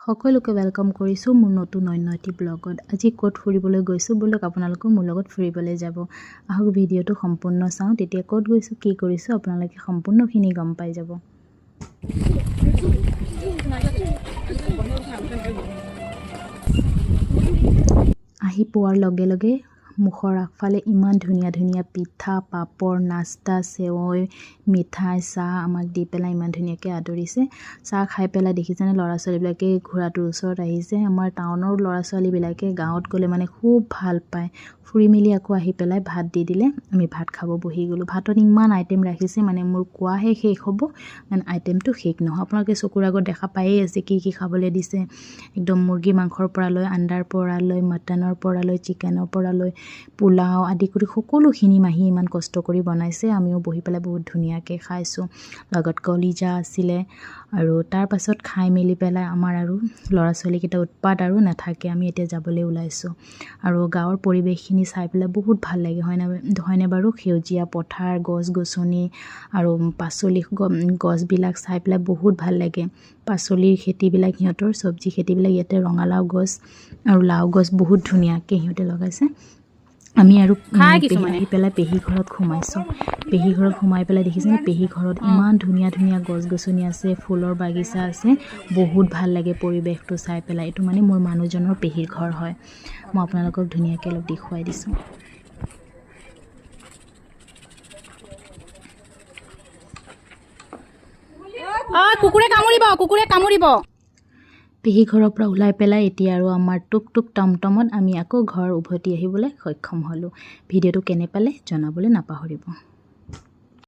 সকলোকে ওয়েলকাম কৰিছো মোৰ নতুন অন্যটি ব্লগত। আজি ক'ত ফুৰিবলৈ গৈছো বলক আপোনালোকে মোৰ লগত ফুৰিবলৈ যাব। আহক ভিডিওটো সম্পূৰ্ণ চাওঁ, তেতিয়া ক'ত গৈছো কি কৰিছো আপোনালোকে সম্পূৰ্ণখিনি গম পাই যাব। আহি পোৱাৰ লগে লগে মুখৰ আগফালে ইমান ধুনীয়া ধুনীয়া পিঠা, পাপৰ, নাস্তা, সেৱৈ, মিঠাই, চাহ আমাক দি পেলাই ইমান ধুনীয়াকৈ আদৰিছে। চাহ খাই পেলাই দেখিছেনে ল'ৰা ছোৱালীবিলাকে ঘোঁৰাটোৰ ওচৰত আহিছে। আমাৰ টাউনৰ ল'ৰা ছোৱালীবিলাকে গাঁৱত গ'লে মানে খুব ভাল পায়। ফুৰি মেলি আকৌ আহি পেলাই ভাত দি দিলে, আমি ভাত খাব বহি গ'লোঁ। ভাতত ইমান আইটেম ৰাখিছে মানে মোৰ কোৱাহে শেষ হ'ব, মানে আইটেমটো শেষ নহয়। আপোনালোকে চকুৰ আগত দেখা পায়েই আছে কি কি খাবলৈ দিছে। একদম মুৰ্গী মাংসৰ পৰা লৈ, আণ্ডাৰ পৰা লৈ, মটনৰ পৰা লৈ, চিকেনৰ পৰা লৈ, পোলাও আদি কৰি সকলোখিনি মাহী ইমান কষ্ট কৰি বনাইছে। আমিও বহি পেলাই বহুত ধুনীয়াকৈ খাইছোঁ। লগত কলিজা আছিলে। আৰু তাৰ পাছত খাই মেলি পেলাই আমাৰ আৰু ল'ৰা ছোৱালীকেইটা উৎপাত আৰু নাথাকে। আমি এতিয়া যাবলৈ ওলাইছোঁ। আৰু গাঁৱৰ পৰিৱেশখিনি চাই পেলাই বহুত ভাল লাগে, হয়নে বাৰু? সেউজীয়া পথাৰ, গছ গছনি আৰু পাচলি গছবিলাক চাই পেলাই বহুত ভাল লাগে। পাচলিৰ খেতিবিলাক, সিহঁতৰ চব্জি খেতিবিলাক, ইয়াতে ৰঙালাও গছ আৰু লাও গছ বহুত ধুনীয়াকৈ সিহঁতে লগাইছে। আমি আৰু আহি পেলাই পেহী ঘৰত সোমাইছোঁ। পেহী ঘৰত সোমাই পেলাই দেখিছেনে পেহী ঘৰত ইমান ধুনীয়া ধুনীয়া গছ গছনি আছে, ফুলৰ বাগিচা আছে। বহুত ভাল লাগে পৰিৱেশটো চাই পেলাই। এইটো মানে মোৰ মানুহজনৰ পেহীৰ ঘৰ হয়। মই আপোনালোকক ধুনীয়াকৈ অলপ দেখুৱাই দিছোঁ। কুকুৰে কামুৰিব। পেহী ঘৰৰ পৰা ওলাই পেলাই এতিয়া আৰু আমাৰ টুক টমটমত আমি আকৌ ঘৰ উভতি আহিবলৈ সক্ষম হ'লোঁ। ভিডিঅ'টো কেনে পালে জনাবলৈ নাপাহৰিব।